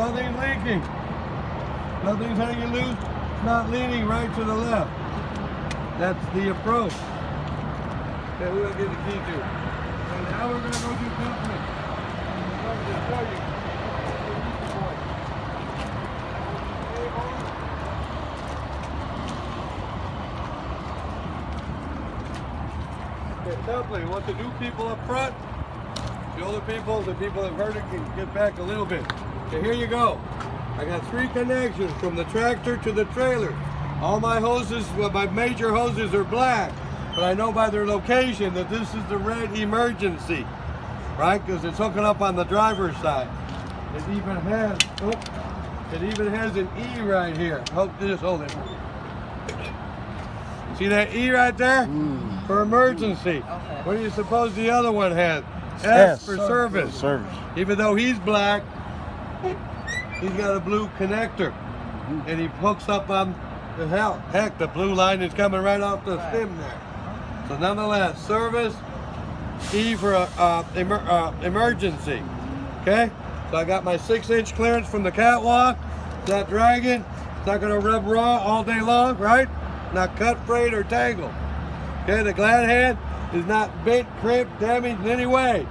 Nothing's leaking. Nothing's hanging loose. It's not leaning right to the left. That's the approach that we'll get the key to. So now we're going to go do coupling. I'm going to show you. Okay, coupling. Want the new people up front? The older people, the people that have heard it can get back a little bit. Okay, here you go. I got 3 connections from the tractor to the trailer. All my hoses, well, my major hoses are black, but I know by their location that this is the red emergency, right? Because it's hooking up on the driver's side. It even has an E right here. Just hold it. See that E right there? For emergency. Okay. What do you suppose the other one has? S for service. Service. Even though he's black, he's got a blue connector, and he hooks up on the heck, the blue line is coming right off the stem there. So nonetheless, service, E for emergency. Okay, so I got my 6-inch clearance from the catwalk. It's not dragging. It's not going to rub raw all day long, right? Not cut, frayed, or tangled. Okay, the glad hand is not bent, crimped, damaged in any way.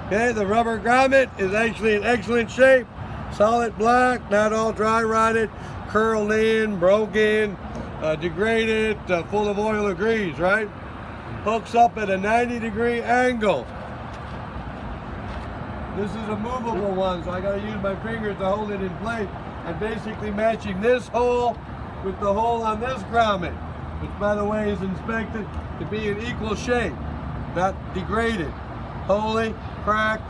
Okay, the rubber grommet is actually in excellent shape. Solid black, not all dry rotted, curled in, broken, degraded, full of oil or grease, right? Hooks up at a 90-degree angle. This is a movable one, so I gotta use my fingers to hold it in place. I'm basically matching this hole with the hole on this grommet, which by the way is inspected to be in equal shape, not degraded, wholly cracked.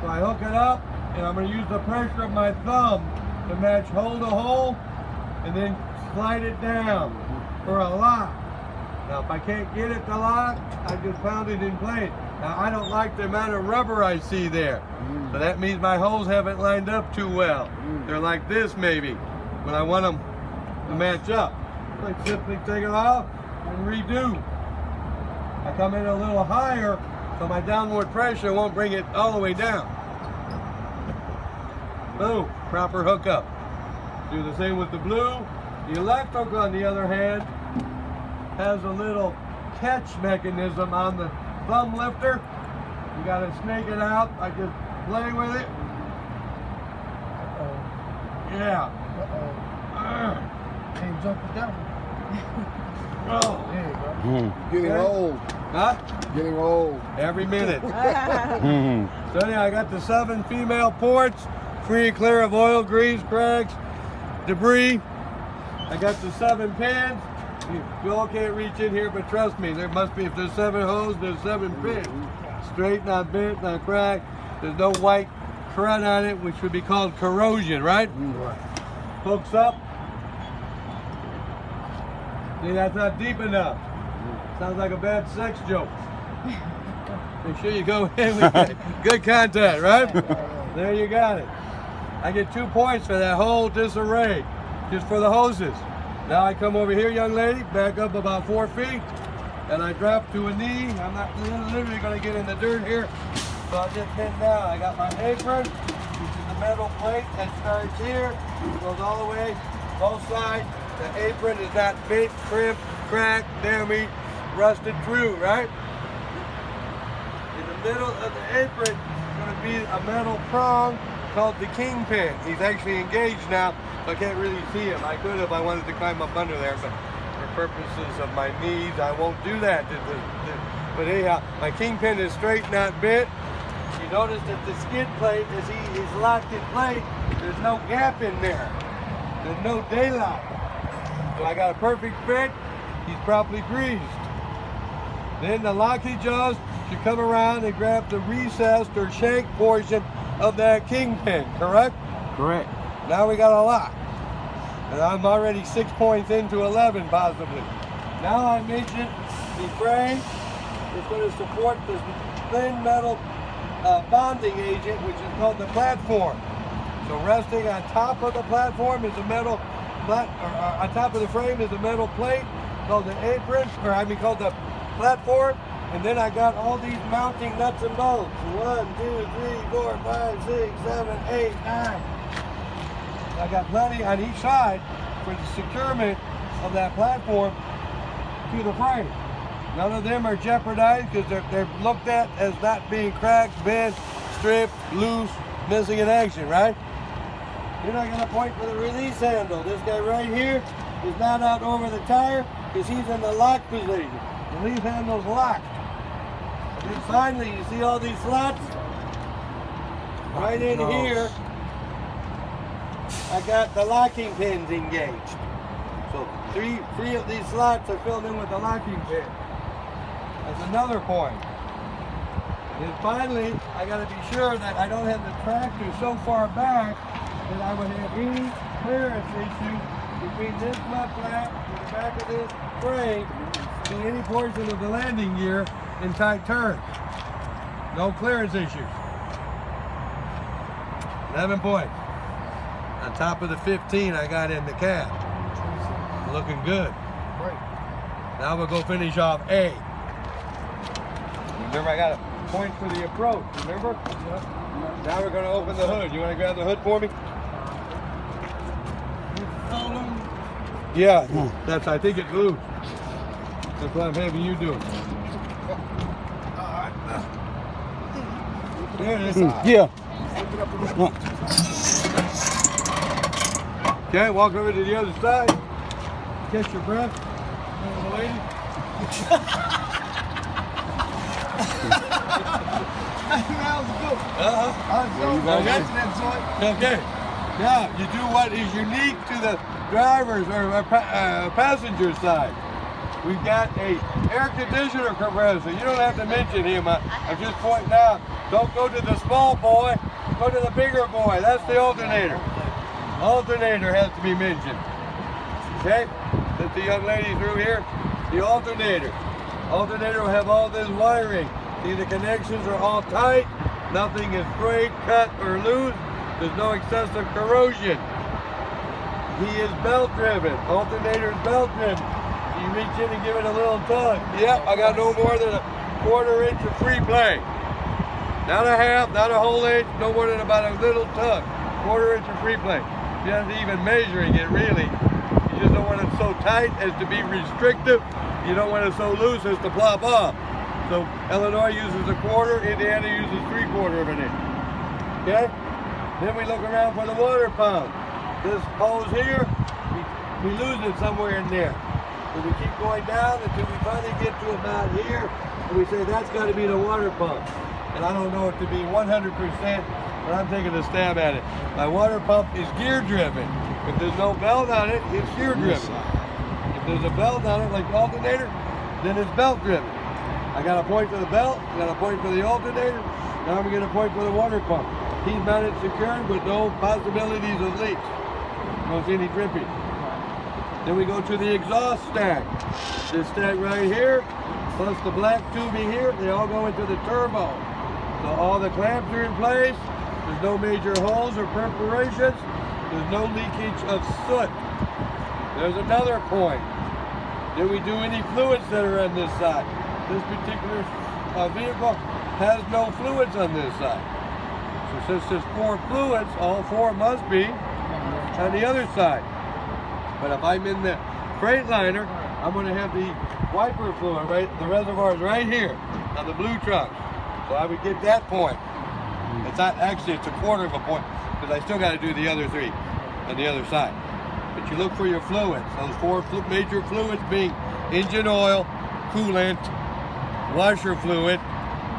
So I hook it up, and I'm going to use the pressure of my thumb to match hole to hole, and then slide it down for a lock. Now if I can't get it to lock, I just pound it in place. Now I don't like the amount of rubber I see there, so that means my holes haven't lined up too well. They're like this maybe, when I want them to match up. So I simply take it off and redo. I come in a little higher so my downward pressure won't bring it all the way down. Boom, proper hookup. Do the same with the blue. The electrical, on the other hand, has a little catch mechanism on the thumb lifter. You gotta snake it out. I just play with it. Yeah. Can't jump it down. Oh. There you go. Getting old. Huh? Getting old. Every minute. So anyhow, I got the 7 female ports, free and clear of oil, grease, cracks, debris. I got the 7 pins. You all can't reach in here, but trust me, there must be, if there's 7 holes, there's 7 pins. Straight, not bent, not cracked. There's no white crud on it, which would be called corrosion, right? Hooks up. See, that's not deep enough. Sounds like a bad sex joke. Make sure you go in with good contact, right? There you got it. I get 2 points for that whole disarray, just for the hoses. Now I come over here, young lady, back up about 4 feet, and I drop to a knee. I'm not literally going to get in the dirt here, so I'll just bend down. I got my apron, which is the metal plate that starts here, goes all the way, both sides. The apron is not bent, crimped, cracked, damaged, rusted through, right? In the middle of the apron is going to be a metal prong called the kingpin. He's actually engaged now, so I can't really see him. I could if I wanted to climb up under there, but for purposes of my needs, I won't do that. But anyhow, my kingpin is straight, not bent. You notice that the skid plate, as he is locked in place, there's no gap in there. There's no daylight. So I got a perfect fit. He's properly greased. Then the locky jaws should come around and grab the recessed or shank portion of that kingpin, correct? Correct. Now we got a lock. And I'm already 6 points into 11 possibly. Now I mentioned the frame is going to support this thin metal bonding agent, which is called the platform. So resting on top of the platform is a metal on top of the frame is a metal plate called the apron, called the platform, And then I got all these mounting nuts and bolts. 1, 2, 3, 4, 5, 6, 7, 8, 9. I got plenty on each side for the securement of that platform to the frame. None of them are jeopardized because they're looked at as not being cracked, bent, stripped, loose, missing in action, right? Then I got a point for the release handle. This guy right here is not out over the tire because he's in the lock position. The release handle's locked. And then finally, you see all these slots? Right in here, I got the locking pins engaged. So three of these slots are filled in with the locking pin. That's another point. And then finally, I got to be sure that I don't have the tractor so far back that I would have any clearance issue between this mud flap and the back of this frame to any portion of the landing gear in tight turns. No clearance issues. 11 points. On top of the 15 I got in the cab. Looking good. Now we'll go finish off A. Remember, I got a point for the approach, remember? Now we're going to open the hood. You want to grab the hood for me? Yeah, that's, I think it's loose. That's what I'm having you do. There it is. Yeah. Okay, walk over to the other side. Catch your breath. The lady. Okay. Now, you do what is unique to the driver's or passenger side. We've got a air conditioner compressor. You don't have to mention him. I'm just pointing out. Don't go to the small boy. Go to the bigger boy. That's the alternator. Alternator has to be mentioned. Okay? That's the young lady through here. The alternator. Alternator will have all this wiring. See, the connections are all tight. Nothing is frayed, cut, or loose. There's no excessive corrosion. He is belt driven. Alternator is belt driven. You reach in and give it a little tug. Yep, I got no more than a 1/4 inch of free play. Not a half, not a whole inch, no more than about a little tug. 1/4 inch of free play. You're not even measuring it really. You just don't want it so tight as to be restrictive. You don't want it so loose as to plop off. So Illinois uses a 1/4, Indiana uses 3/4 of an inch. Okay? Then we look around for the water pump. This hose here, we lose it somewhere in there. So we keep going down until we finally get to about here, and we say that's got to be the water pump. And I don't know it to be 100%, but I'm taking a stab at it. My water pump is gear driven. If there's no belt on it, it's gear driven. If there's a belt on it, like the alternator, then it's belt driven. I got a point for the belt, I got a point for the alternator, now I'm going to get a point for the water pump. He's mounted secured with no possibilities of leaks. Don't see any dripping. Then we go to the exhaust stack. This stack right here, plus the black tubing here, they all go into the turbo. So all the clamps are in place. There's no major holes or perforations. There's no leakage of soot. There's another point. Did we do any fluids that are on this side? This particular vehicle has no fluids on this side. So since there's 4 fluids, all 4 must be on the other side. But if I'm in the Freightliner, I'm going to have the wiper fluid, right? The reservoir is right here on the blue truck. So I would get that point. It's not actually, it's a 1/4 of a point because I still got to do the other 3 on the other side. But you look for your fluids. Those 4 major fluids being engine oil, coolant, washer fluid,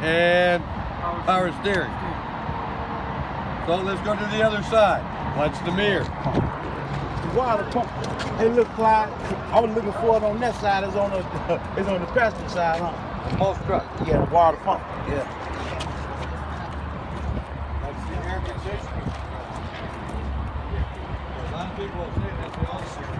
and power steering. So let's go to the other side. Watch the mirror. Water pump. Hey, look, Clyde. I was looking for it on that side. It's on the passenger side, huh? Most truck. Yeah, the water pump. Yeah. That's the air conditioning. A lot of people will say that's the alternator.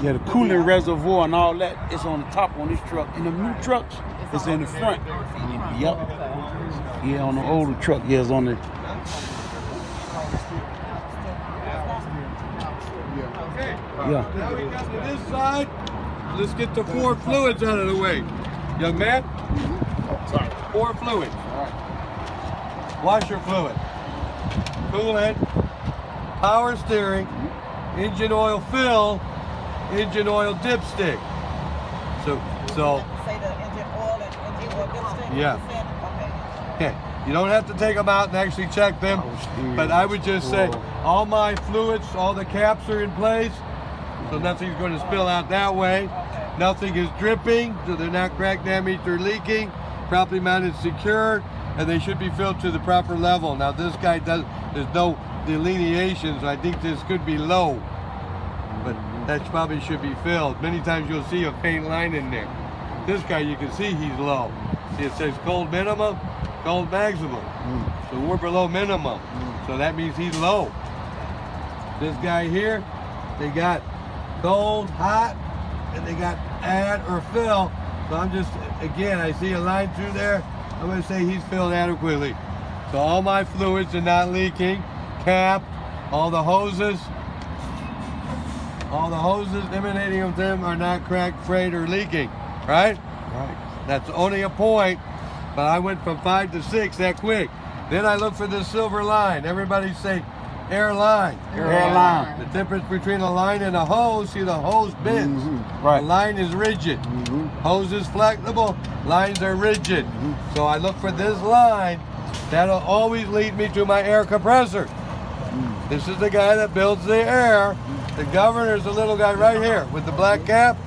Yeah, the cooling reservoir and all that is on the top on this truck. In the new trucks, it's in the front. Yep. Yeah, on the older truck, yeah, it's on the. Okay. Yeah. Now we come to this side. Let's get the 4 fluids out of the way. Young man? Sorry. 4 fluids. All right. Washer fluid. Coolant. Power steering. Engine oil fill. Engine oil dipstick. So, Say the engine oil and engine oil dipstick? Yeah. Okay. you don't have to take them out and actually check them. But I would just say all my fluids, all the caps are in place. So nothing's going to spill out that way. Nothing is dripping, so they're not crack damaged or leaking. Properly mounted, secured, and they should be filled to the proper level. Now this guy there's no delineation, so I think this could be low. But that probably should be filled. Many times you'll see a faint line in there. This guy, you can see he's low. See, it says cold minimum, cold maximum. So we're below minimum. So that means he's low. This guy here, they got cold, hot, and they got add or fill. So I'm just, again, I see a line through there. I'm going to say he's filled adequately. So all my fluids are not leaking. Cap, all the hoses emanating of them are not cracked, frayed, or leaking. Right? Right. That's only a point, but I went from 5 to 6 that quick. Then I look for this silver line. Everybody say air line. Air line. The difference between a line and a hose, see the hose bends. Right. The line is rigid. Hose is flexible, lines are rigid. So I look for this line. That'll always lead me to my air compressor. This is the guy that builds the air. The governor's the little guy right here with the black cap.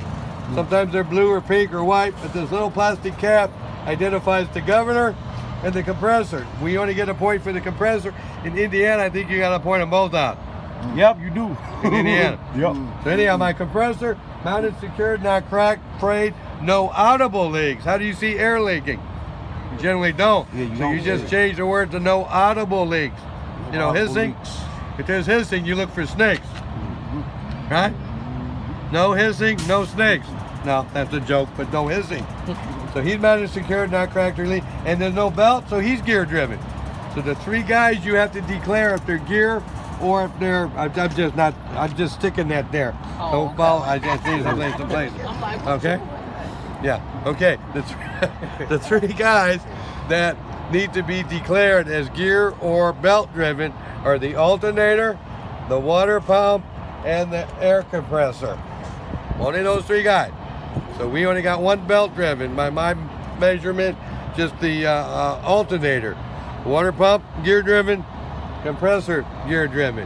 Sometimes they're blue or pink or white, but this little plastic cap identifies the governor and the compressor. We only get a point for the compressor. In Indiana, I think you got a point on both out. Yep, you do. In Indiana. Yep. So anyhow, my compressor, mounted, secured, not cracked, frayed, no audible leaks. How do you see air leaking? You generally don't. Yeah, you so don't you see just it. change the word to no audible leaks. You know, Audible hissing. leaks. If there's hissing, you look for snakes. Right? No hissing, no snakes. No, that's a joke, but no hissing. So he's mounted, secured, not cracked or leaked, and there's no belt, so he's gear driven. So the 3 guys you have to declare if they're gear or if they're, I'm just sticking that there. Don't follow, I just need to place to place. Okay? Yeah, okay. The 3 guys that need to be declared as gear or belt driven are the alternator, the water pump, and the air compressor. Only those 3 guys. So we only got 1 belt driven by my measurement, just the alternator. Water pump, gear driven, compressor, gear driven.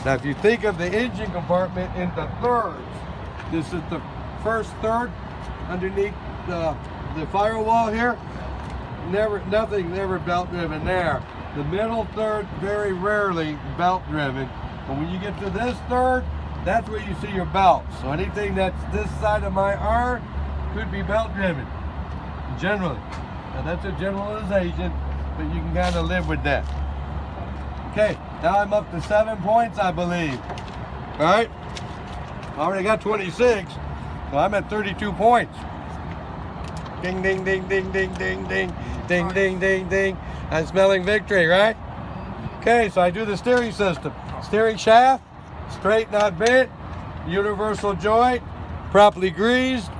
Now if you think of the engine compartment in the thirds, this is the first third underneath the firewall here. Nothing belt driven there. The middle third, very rarely belt driven. But when you get to this third, that's where you see your belts. So anything that's this side of my arm could be belt driven, generally. Now that's a generalization, but you can kind of live with that. Okay, now I'm up to 7 points, I believe. All right? I already got 26, so I'm at 32 points. Ding, ding, ding, ding, ding, ding, ding, ding, ding, ding, ding. I'm smelling victory, right? Okay, so I do the steering system. Steering shaft, straight, not bent. Universal joint, properly greased.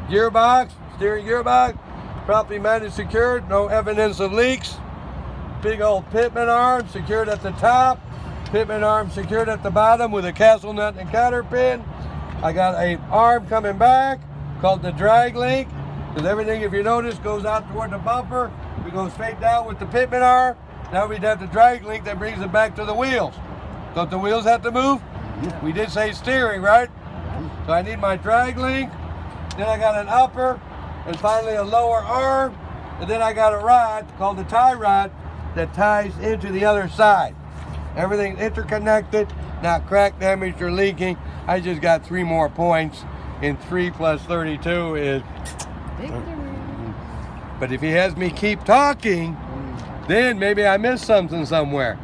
Gearbox, steering gearbox, properly mounted, secured, no evidence of leaks. Big old pitman arm secured at the top. Pitman arm secured at the bottom with a castle nut and counter pin. I got an arm coming back called the drag link. Because everything, if you notice, goes out toward the bumper. We go straight down with the pitman arm. Now we'd have the drag link that brings it back to the wheels. Don't the wheels have to move? We did say steering, right? So I need my drag link. Then I got an upper, and finally a lower arm. And then I got a rod called the tie rod that ties into the other side. Everything's interconnected, not crack, damaged, or leaking. I just got 3 more points, and 3 plus 32 is... But if he has me keep talking, then maybe I missed something somewhere.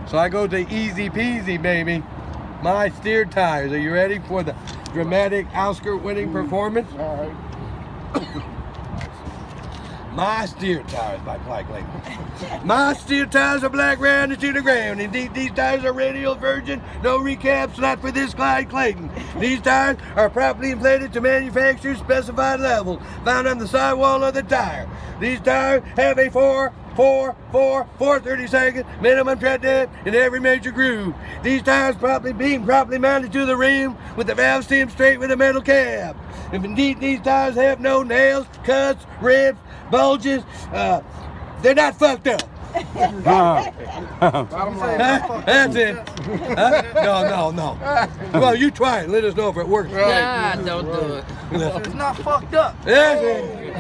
So I go to easy peasy, baby. My steer tires. Are you ready for the dramatic Oscar winning performance? All right. My Steer Tires by Clyde Clayton. My Steer Tires are black, round, and to the ground. Indeed, these tires are radial virgin, no recaps, not for this Clyde Clayton. These tires are properly inflated to manufacturer's specified levels found on the sidewall of the tire. These tires have a 432nd minimum tread depth in every major groove. These tires being properly mounted to the rim with the valve stem straight with a metal cap. If indeed these tires have no nails, cuts, rips, bulges, they're not fucked up. That's it. Huh? No. Well, you try it. Let us know if it works. Nah, don't do it. It's not fucked up. That's it.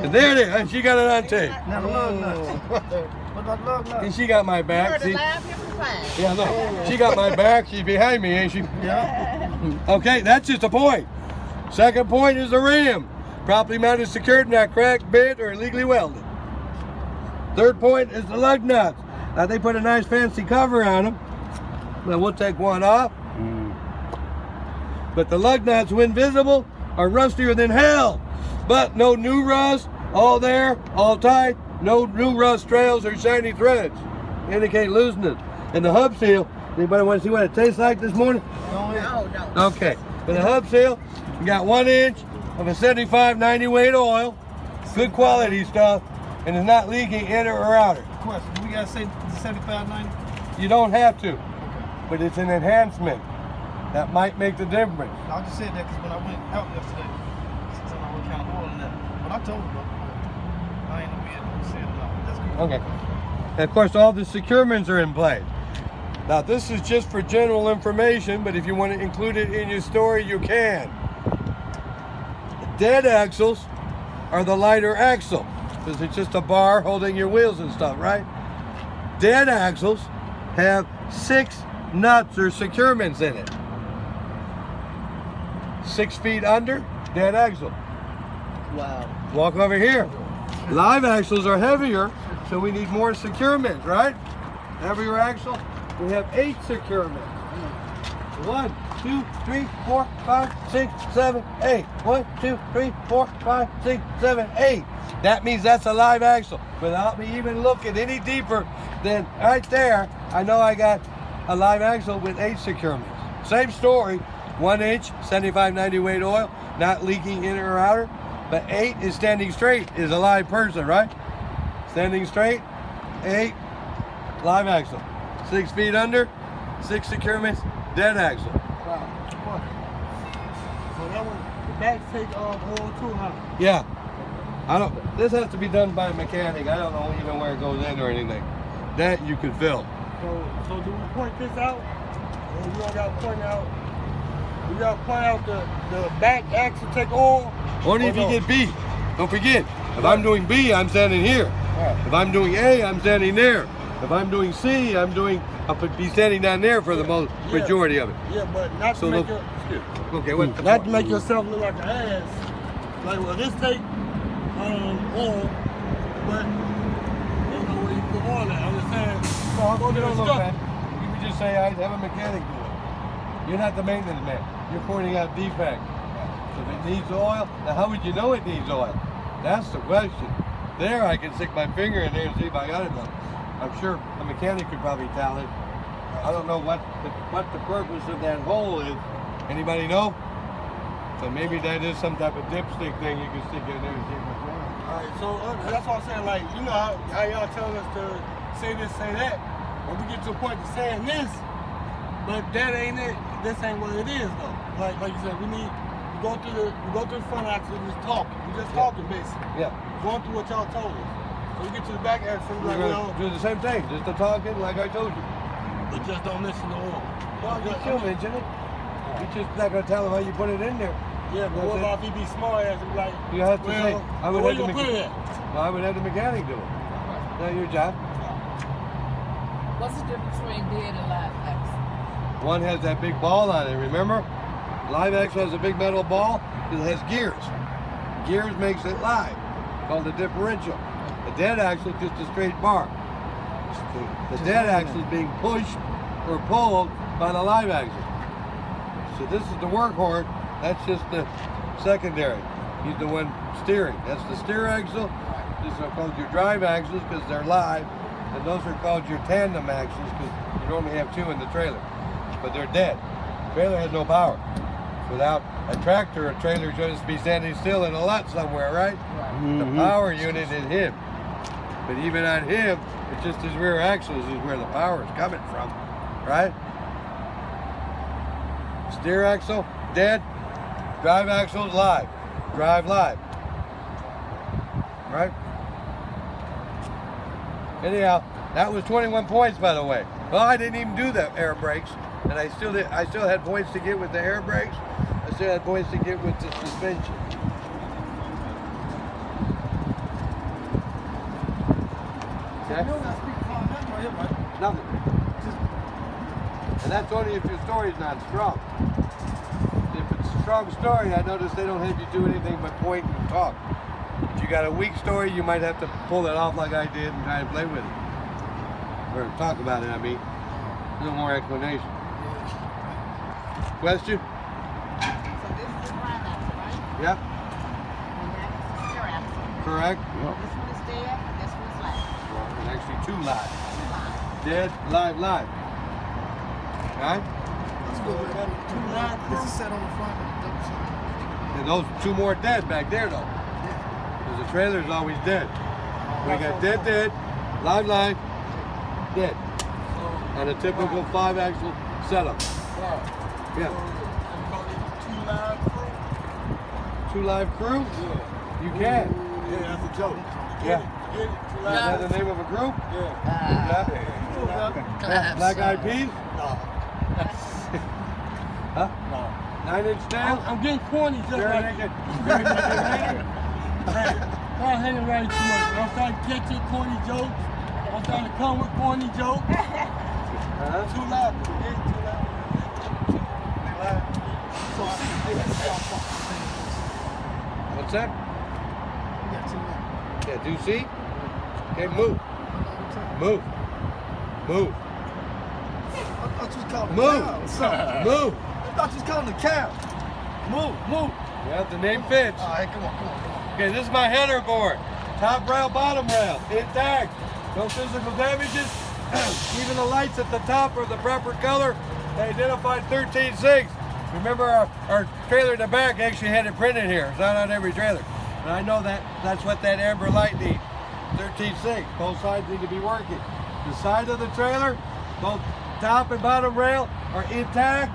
And there it is. And she got it on tape. Now the lug nuts. What about lug nuts? And she got my back. See? Live amplified. Yeah, no. She got my back. She's behind me, ain't she? Yeah. Okay, that's just a point. Second point is the rim. Properly mounted, secured, not cracked, bent, or illegally welded. Third point is the lug nuts. Now they put a nice fancy cover on them. Now we'll take one off. But the lug nuts, when visible, are rustier than hell. But no new rust, all there, all tight. No new rust trails or shiny threads. Indicate looseness. And the hub seal, anybody want to see what it tastes like this morning? No. Okay, for the hub seal, we got 1 inch of a 75-90 weight oil. Good quality stuff, and it's not leaking in or outer. Question, do we gotta say 75.90? You don't have to, but it's an enhancement. That might make the difference. I just said that because when I went out yesterday, she told me what kind of oil in that. But I told her, bro, I ain't gonna be able to say it now. That's cool. Okay. And of course, all the securements are in place. Now, this is just for general information, but if you want to include it in your story, you can. The dead axles are the lighter axle, because it's just a bar holding your wheels and stuff, right? Dead axles have 6 nuts or securements in it. 6 feet under, dead axle. Wow. Walk over here. Live axles are heavier, so we need more securements, right? Heavier axle, we have 8 securements. 1, 2, 3, 4, 5, 6, 7, 8. 1, 2, 3, 4, 5, 6, 7, 8. That means that's a live axle. Without me even looking any deeper than right there, I know I got a live axle with 8 securements. Same story, 1 inch, 75-90 weight oil, not leaking in or outer. But 8 is standing straight, is a live person, right? Standing straight, 8, live axle. 6 feet under, 6 securements, dead axle. Wow. So that one, the back take oil too, huh? Yeah. This has to be done by a mechanic. I don't know even where it goes in or anything. That you could fill. So do we point this out? Or we don't gotta point out? We gotta point out the back axle take oil? Only if you get B. Don't forget, if I'm doing B, I'm standing here. If I'm doing A, I'm standing there. If I'm doing C, I'll be standing down there for the majority of it. Yeah, but not to So make look- your, Okay, what? not to make yourself look like an ass. Like, well, this take oil, but you know where you put oil at. I'm just saying. No, go to you the don't look stuff. bad. You could just say I'd have a mechanic do it. You're not the maintenance man. You're pointing out defects. So if it needs oil, now how would you know it needs oil? That's the question. There I can stick my finger in there and see if I got it though. I'm sure a mechanic could probably tell it. I don't know what the purpose of that hole is. Anybody know? So maybe that is some type of dipstick thing you can stick in there and see what's wrong. Alright, so that's what I'm saying. Like, you know how y'all telling us to say this, say that. When we get to a point of saying this, but that ain't it. This ain't what it is though. Like you said, we go through the front axle, just talking. We just talking basically. Yeah. Going through what y'all told us. So we get to the back axle, We're like, gonna do the same thing, just the talking like I told you. but just don't listen to oil. Well, you still mention it. You're just not gonna tell him how you put it in there. Yeah, but what about if he be smart ass and be like, You have to say, I would where you gonna put it at? Well, I would have the mechanic do it. Not your job. What's the difference between dead and live axle? One has that big ball on it, remember? Live axle has a big metal ball. It has gears. Gears makes it live, called the differential. The dead axle is just a straight bar. The dead axle is being pushed or pulled by the live axle. So this is the workhorse. That's just the secondary. He's the one steering. That's the steer axle. These are called your drive axles because they're live. And those are called your tandem axles because you normally have two in the trailer. But they're dead. The trailer has no power. Without a tractor, a trailer should just be standing still in a lot somewhere, right? The power unit is him. But even on him, it's just his rear axles is where the power is coming from, right? Steer axle, dead. Drive axle, live. Drive live. Right? Anyhow, that was 21 points, by the way. Well, I didn't even do the air brakes, and I still had points to get with the air brakes. I still had points to get with the suspension. Okay? Nothing. And that's only if your story's not strong. If it's a strong story, I notice they don't have you do anything but point and talk. If you got a weak story, you might have to pull it off like I did and try to play with it. Or talk about it, I mean. A little more explanation. Question? So this is the drive axle, right? Yep. And that is the steer axle. Correct. This one is dead, and this one is live. Well, and actually two live. Two live. Dead, live, live. Right? Let's go with that. Two line. This is set on the front and the double side. And those two more dead back there though. Because the trailer's always dead. We got dead, dead, live, live, dead. On a typical 5-axle setup. Yeah. Two live crew? You can. Yeah, that's a joke. Yeah. Get it. Is that the name of a group? Yeah. Yeah. Black Eyed Peas? No. Huh? No. 9-inch nails? I'm getting corny just Very like naked. I'm hanging around too much. I'm starting to get your corny jokes. I'm starting to come with corny jokes. Too loud. Yeah, too loud. So, What's that? Yeah, two line. Yeah, do you see? Okay, move. Move. Move. I thought you was calling Move. the cow or something. Move. I thought you was calling the cow. Move. Yeah, the name fits. All right, come on. Okay, this is my header board. Top rail, bottom rail, intact. No physical damages. Even the lights at the top are the proper color. They identified 13.6. Remember our trailer in the back actually had it printed here. It's not on every trailer. And I know that's what that amber light needs. 13.6. Both sides need to be working. The side of the trailer, both top and bottom rail are intact.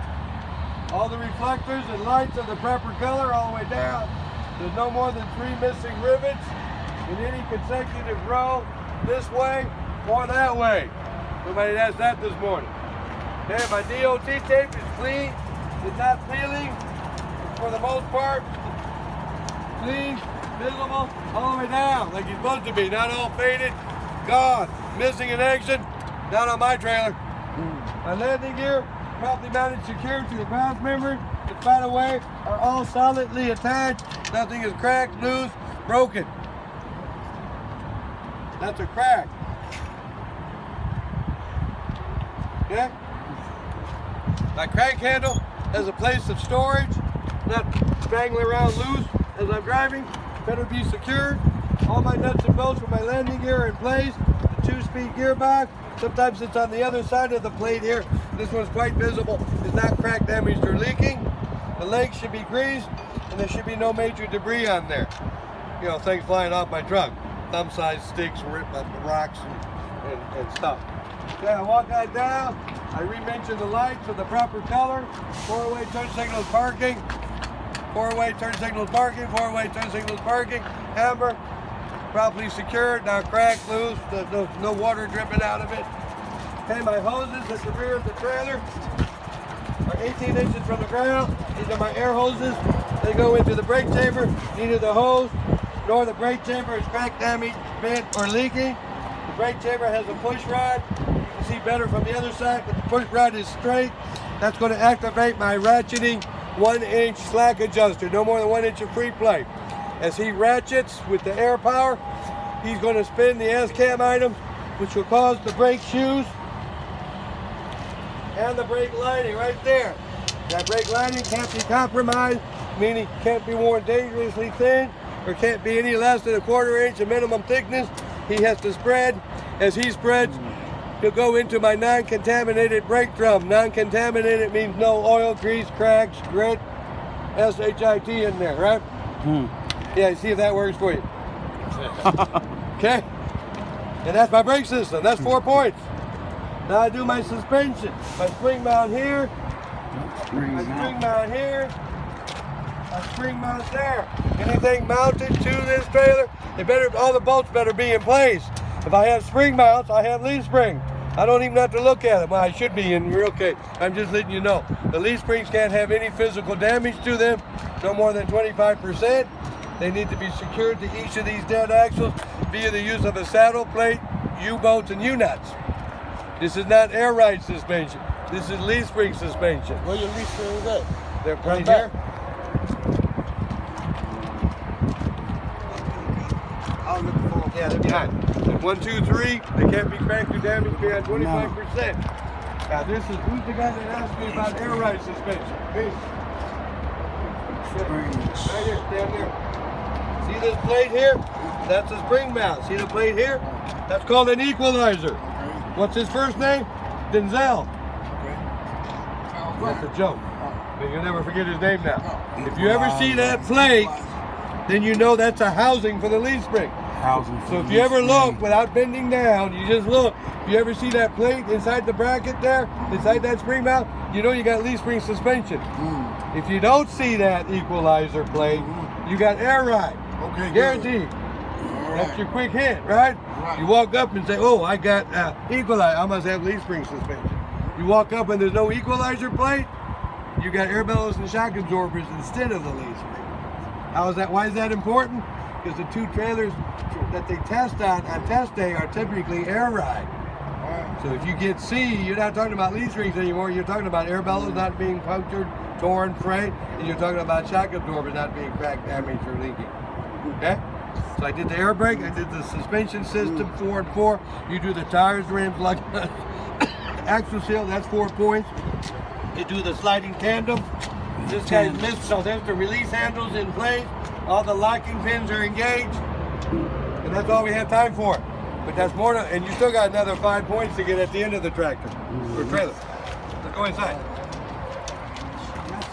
All the reflectors and lights are the proper color all the way down. There's no more than 3 missing rivets in any consecutive row this way or that way. Somebody asked that this morning. Okay, my DOT tape is clean. It's not peeling. It's for the most part clean, visible, all the way down like it's supposed to be. Not all faded, gone, missing in action. Not on my trailer. My landing gear, properly mounted secure to the ground member, and by the way, are all solidly attached. Nothing is cracked, loose, broken. That's a crack. Okay? My crank handle has a place of storage, not dangling around loose as I'm driving. Better be secured. All my nuts and bolts for my landing gear are in place. The 2-speed gearbox. Sometimes it's on the other side of the plate here. This one's quite visible. It's not cracked, damaged, or leaking. The legs should be greased, and there should be no major debris on there. You know, things flying off my truck. Thumb-sized sticks, rocks, and stuff. Okay, I walk that down. I re-mention the lights with the proper color. 4-way turn signals parking. 4-way turn signals parking. 4-way turn signals parking. Amber. Properly secured, not cracked, loose, no water dripping out of it. Okay, my hoses at the rear of the trailer are 18 inches from the ground. These are my air hoses. They go into the brake chamber. Neither the hose nor the brake chamber is cracked, damaged, bent, or leaking. The brake chamber has a push rod. You can see better from the other side, but the push rod is straight. That's going to activate my ratcheting 1-inch slack adjuster. No more than 1 inch of free play. As he ratchets with the air power, he's going to spin the S-cam items, which will cause the brake shoes and the brake lining right there. That brake lining can't be compromised meaning can't be worn dangerously thin or can't be any less than 1/4 inch of minimum thickness. He has to spread. As he spreads, he'll go into my non-contaminated brake drum. Non-contaminated means no oil, grease, cracks, grit, S-H-I-T in there, right? Yeah, see if that works for you. Okay? And that's my brake system. That's 4 points. Now I do my suspension. My spring mount here. My spring mount here. My spring mount there. Anything mounted to this trailer, all the bolts better be in place. If I have spring mounts, I have leaf springs. I don't even have to look at them. Well, I should be in real case. I'm just letting you know. The leaf springs can't have any physical damage to them, no more than 25%. They need to be secured to each of these dead axles via the use of a saddle plate, U-bolts, and U-nuts. This is not air ride suspension. This is leaf spring suspension. Where your leaf springs at? They're right here. I'll look for them. Yeah, they're behind. 1, 2, 3. They can't be cracked or damaged beyond 25%. Now this is, who's the guy that asked me about air ride suspension? Me. Right here, stand there. See this plate here? That's a spring mount. See the plate here? That's called an equalizer. What's his first name? Denzel. That's a joke. But you'll never forget his name now. If you ever see that plate, then you know that's a housing for the leaf spring. So if you ever look without bending down, you just look. If you ever see that plate inside the bracket there, inside that spring mount, you know you got leaf spring suspension. If you don't see that equalizer plate, you got air ride. Okay, guaranteed. That's your quick hit, right? You walk up and say, oh, I got equalizer. I must have leaf spring suspension. You walk up and there's no equalizer plate, you got air bellows and shock absorbers instead of the leaf spring. How is that? Why is that important? Because the two trailers that they test on test day are typically air ride. So if you get C, you're not talking about leaf springs anymore. You're talking about air bellows not being punctured, torn, frayed, and you're talking about shock absorbers not being cracked, damaged, or leaking. Okay? So I did the air brake, I did the suspension system, 4 and 4. You do the tires, rims, like axle seal, that's 4 points. You do the sliding tandem. This guy's missed, so there's the release handles in place. All the locking pins are engaged. And that's all we have time for. But that's more than, and you still got another 5 points to get at the end of the tractor or trailer. Let's go inside.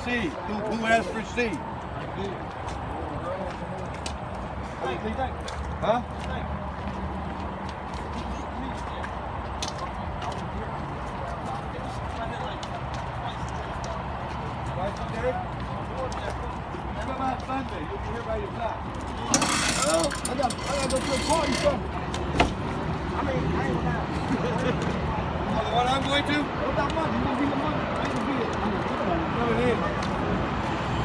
C. Who asked for C? Huh? Twice a day? What about Sunday? You'll be here by yourself. Oh, I got to go to a party somewhere. I ain't now. Oh, the one I'm going to? What about money? You gonna be the money? I ain't gonna be it. Coming in.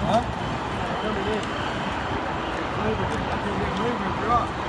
Huh? Coming in. I can get moving if you're off.